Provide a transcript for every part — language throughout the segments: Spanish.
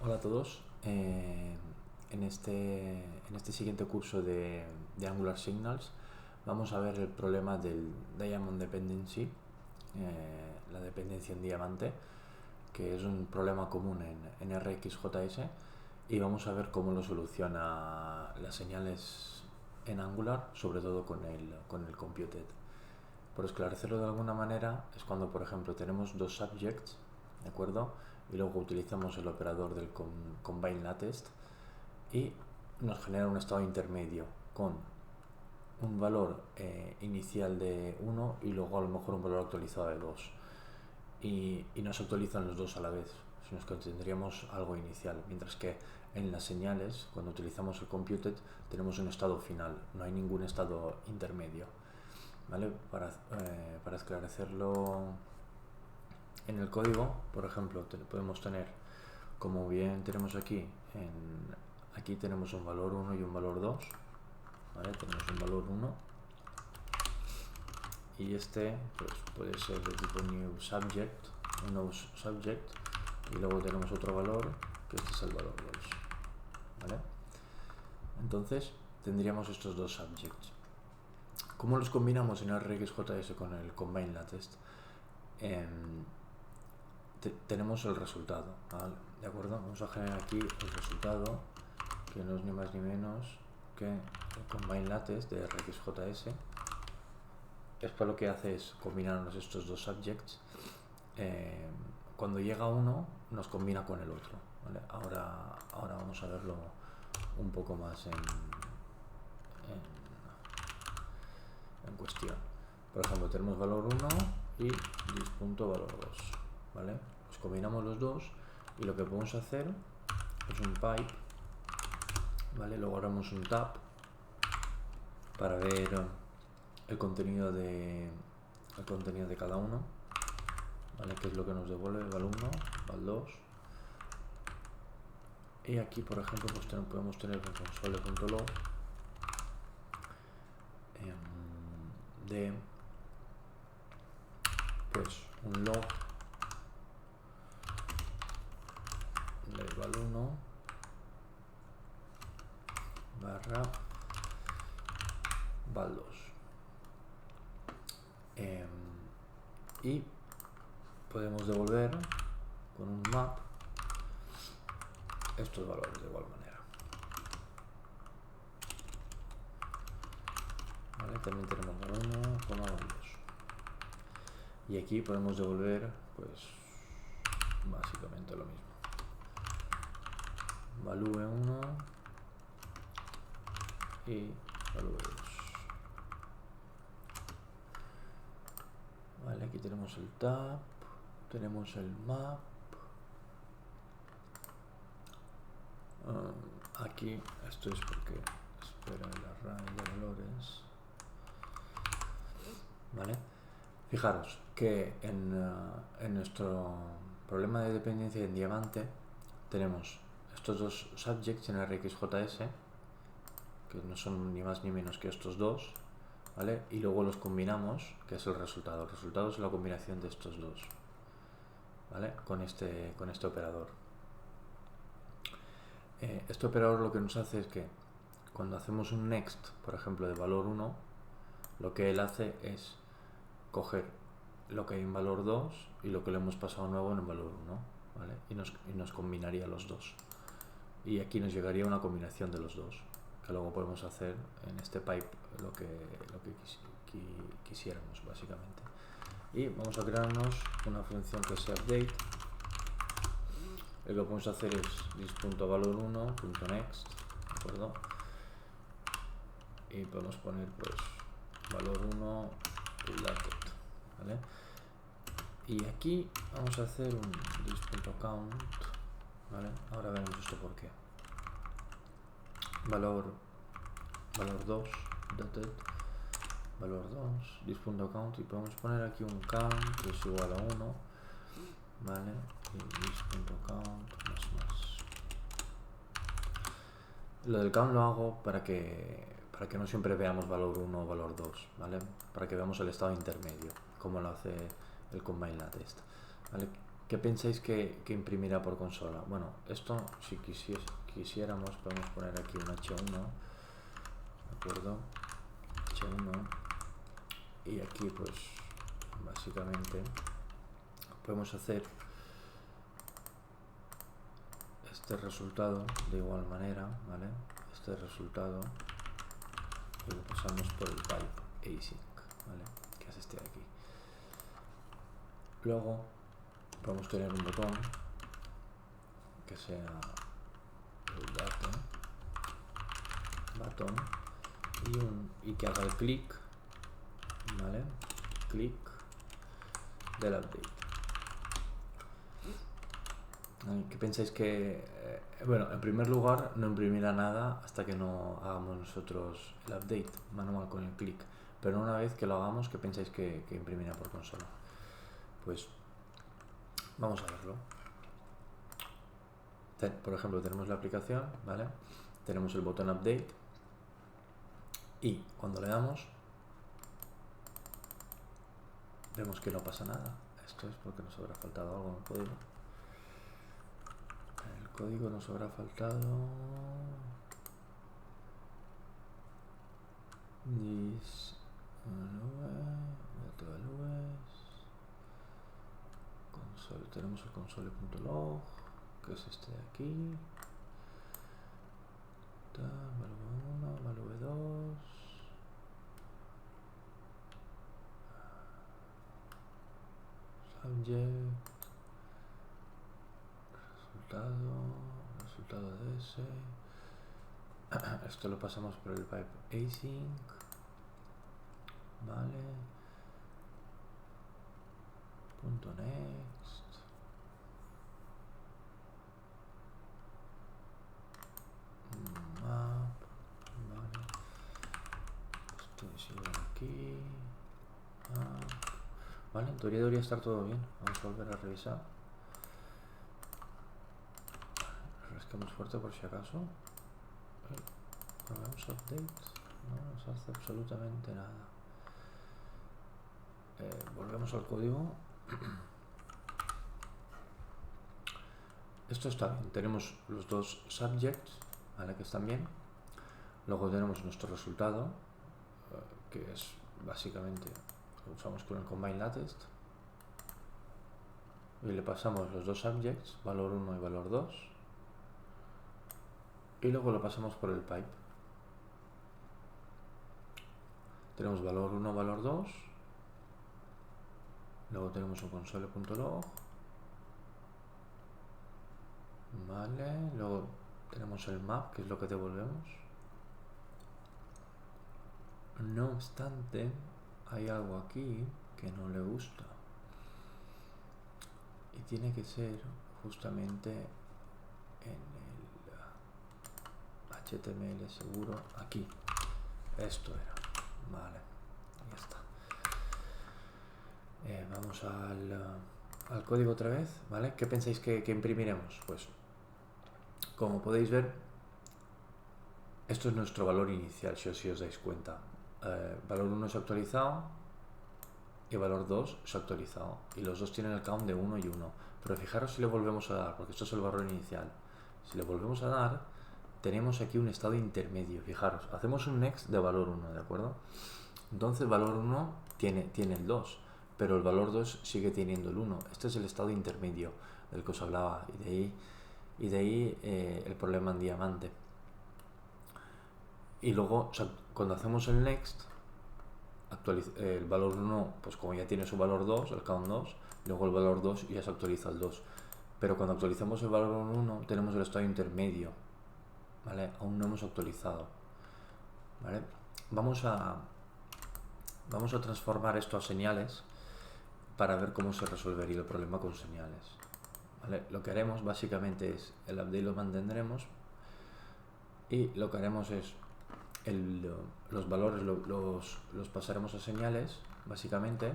Hola a todos. En este siguiente curso de Angular Signals vamos a ver el problema del Diamond Dependency, la dependencia en diamante, que es un problema común en RxJS, y vamos a ver cómo lo soluciona las señales en Angular, sobre todo con el computed. Por esclarecerlo de alguna manera, es cuando, por ejemplo, tenemos dos subjects, ¿de acuerdo? Y luego utilizamos el operador del combine latest y nos genera un estado intermedio con un valor inicial de 1 y luego a lo mejor un valor actualizado de 2. Y no se actualizan los dos a la vez, sino que tendríamos algo inicial, mientras que en las señales, cuando utilizamos el computed, tenemos un estado final, no hay ningún estado intermedio. ¿Vale? Para esclarecerlo en el código, por ejemplo, podemos tener, como bien tenemos aquí tenemos un valor 1 y un valor 2, ¿vale? Tenemos un valor 1 y este pues, puede ser de tipo new subject, y luego tenemos otro valor, que este es el valor 2, ¿vale? Entonces tendríamos estos dos subjects. ¿Cómo los combinamos en RxJS con el combine latest? Tenemos el resultado, ¿vale? ¿De acuerdo? Vamos a generar aquí el resultado, que no es ni más ni menos que el combine latest de RxJS. Esto lo que hace es combinarnos estos dos subjects. Cuando llega uno, nos combina con el otro, ¿vale? Ahora vamos a verlo un poco más en cuestión. Por ejemplo, tenemos valor 1 y dis.valor 2, ¿vale? Pues combinamos los dos y lo que podemos hacer es un pipe, ¿vale? Luego haremos un tab para ver el contenido de cada uno, ¿vale? Que es lo que nos devuelve val 1, val 2. Y aquí, por ejemplo, pues podemos tener un console.log de pues un log de val 1 barra val 2, y podemos devolver con un map estos valores de igual manera, ¿vale? También tenemos val 1, val 2, y aquí podemos devolver pues básicamente lo mismo, value 1 y value 2. Vale, aquí tenemos el tab, tenemos el map. Aquí esto es porque espera el array de valores, ¿vale? Fijaros que en nuestro problema de dependencia en diamante tenemos estos dos subjects en RxJS, que no son ni más ni menos que estos dos, ¿vale? Y luego los combinamos, que es el resultado. El resultado es la combinación de estos dos, ¿vale? Con este operador. Este operador lo que nos hace es que cuando hacemos un next, por ejemplo, de valor 1, lo que él hace es coger lo que hay en valor 2 y lo que le hemos pasado nuevo en el valor 1, ¿vale? Y nos combinaría los dos. Y aquí nos llegaría una combinación de los dos, que luego podemos hacer en este pipe lo que quisiéramos, básicamente. Y vamos a crearnos una función que sea update. Lo que podemos hacer es dis.valor1.next, ¿de acuerdo? Y podemos poner pues valor 1 updated, ¿vale? Y aquí vamos a hacer un dis.count, ¿vale? Ahora veremos esto por qué. Valor 2 dated, valor 2 dis.count, y podemos poner aquí un count que es igual a 1, ¿vale? Y dis.count más. Lo del count lo hago para que no siempre veamos valor 1 o valor 2, ¿vale? Para que veamos el estado intermedio, como lo hace el combine latest, ¿vale? ¿qué pensáis que imprimirá por consola? Bueno, esto si quisiéramos podemos poner aquí un H1, ¿de acuerdo? H1, y aquí pues básicamente podemos hacer este resultado de igual manera, ¿vale? Este resultado y lo pasamos por el pipe async, ¿vale? Que es este de aquí. Luego podemos tener un botón que sea el button y que haga el clic, ¿vale? Clic del update. ¿Qué pensáis que bueno, en primer lugar no imprimirá nada hasta que no hagamos nosotros el update manual con el clic, pero una vez que lo hagamos, ¿qué pensáis que imprimirá por consola? Pues vamos a verlo. Por ejemplo, tenemos la aplicación, ¿vale? Tenemos el botón update y cuando le damos vemos que no pasa nada. Esto es porque nos habrá faltado algo en el código. En el código nos habrá faltado console. Tenemos el console.log, que es este de aquí. Value 1, value 2. Subject. Resultado de ese. Esto lo pasamos por el pipe async. Vale. Punto next. Map. Vale. Esto es igual aquí. Vale, en teoría debería estar todo bien. Vamos a volver a revisar. Refrescamos fuerte por si acaso. Probamos updates. No nos hace absolutamente nada. Volvemos al código. Esto está bien. Tenemos los dos subjects, ¿vale? Que están bien. Luego tenemos nuestro resultado, que es básicamente lo usamos con el combine latest. Y le pasamos los dos subjects, valor 1 y valor 2. Y luego lo pasamos por el pipe. Tenemos valor 1, valor 2. Luego tenemos un console.log. Vale, luego tenemos el map, que es lo que devolvemos. No obstante, hay algo aquí que no le gusta. Y tiene que ser justamente en el HTML seguro, aquí. Esto era. Vale, ya está. Vamos al código otra vez, ¿vale? ¿Qué pensáis que imprimiremos? Pues, como podéis ver, esto es nuestro valor inicial, si os dais cuenta. Valor 1 se ha actualizado y valor 2 se ha actualizado. Y los dos tienen el count de 1 y 1. Pero fijaros si le volvemos a dar, porque esto es el valor inicial. Si le volvemos a dar, tenemos aquí un estado intermedio. Fijaros, hacemos un next de valor 1, ¿de acuerdo? Entonces valor 1 tiene el 2, pero el valor 2 sigue teniendo el 1. Este es el estado intermedio del que os hablaba, y de ahí el problema en diamante. Y luego, o sea, cuando hacemos el next, el valor 1, pues como ya tiene su valor 2, el count 2, luego el valor 2 ya se actualiza el 2. Pero cuando actualizamos el valor 1, tenemos el estado intermedio, ¿vale? Aún no hemos actualizado, ¿vale? Vamos a transformar esto a señales para ver cómo se resolvería el problema con señales, ¿vale? Lo que haremos básicamente es el update lo mantendremos y lo que haremos es los valores los pasaremos a señales, básicamente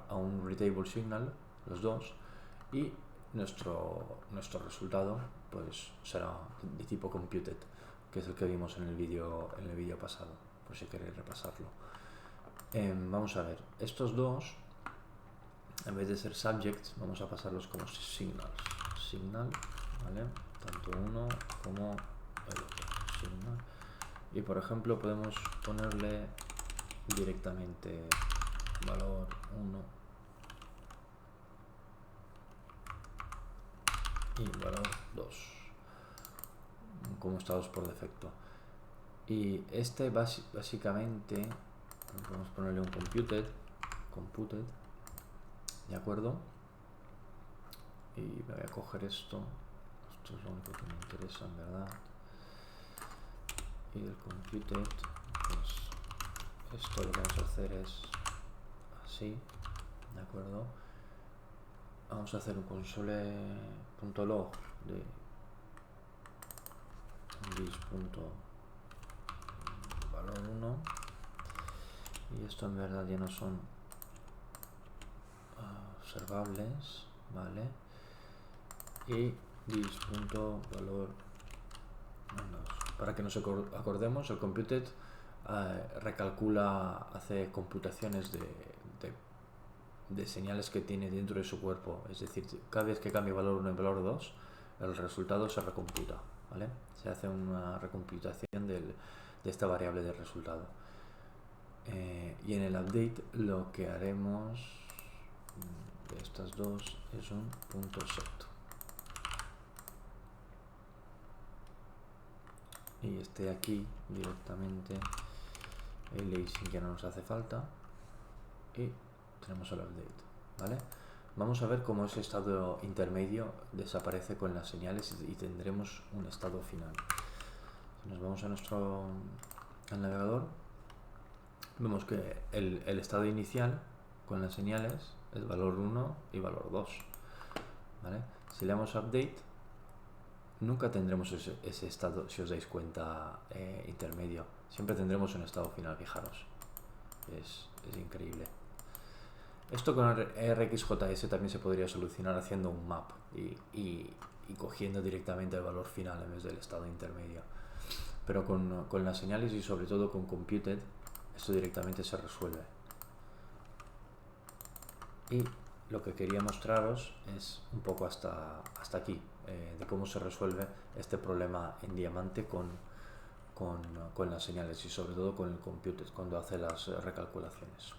a un readable signal, los dos, y nuestro resultado pues será de tipo computed, que es el que vimos en el vídeo pasado, por si queréis repasarlo. Vamos a ver, estos dos en vez de ser subjects, vamos a pasarlos como signals. Signal, ¿vale? Tanto uno como el otro. Signal. Y por ejemplo podemos ponerle directamente valor 1 y valor 2 como estados por defecto. Y este básicamente podemos ponerle un computed, ¿de acuerdo? Y me voy a coger esto es lo único que me interesa en verdad. Y del computed, pues esto lo que vamos a hacer es así, ¿de acuerdo? Vamos a hacer un console.log de this.valor 1 y esto en verdad ya no son observables, ¿vale? Y this.valor 2. Para que nos acordemos, el computed recalcula, hace computaciones de señales que tiene dentro de su cuerpo, es decir, cada vez que cambie valor 1 y valor 2 el resultado se recomputa, ¿vale? Se hace una recomputación de esta variable de resultado. Y en el update lo que haremos de estas dos es un .set y este aquí directamente el async ya no nos hace falta y tenemos el update, ¿vale? Vamos a ver cómo ese estado intermedio desaparece con las señales y tendremos un estado final. Si nos vamos a nuestro navegador, vemos que el estado inicial con las señales es valor 1 y valor 2, ¿vale? Si le damos update, nunca tendremos ese estado, si os dais cuenta, intermedio. Siempre tendremos un estado final, fijaros. Es increíble. Esto con RxJS también se podría solucionar haciendo un map y cogiendo directamente el valor final en vez del estado intermedio. Pero con las señales y sobre todo con computed, esto directamente se resuelve. Y lo que quería mostraros es un poco hasta aquí, de cómo se resuelve este problema en Diamante con las señales y sobre todo con el computed cuando hace las recalculaciones.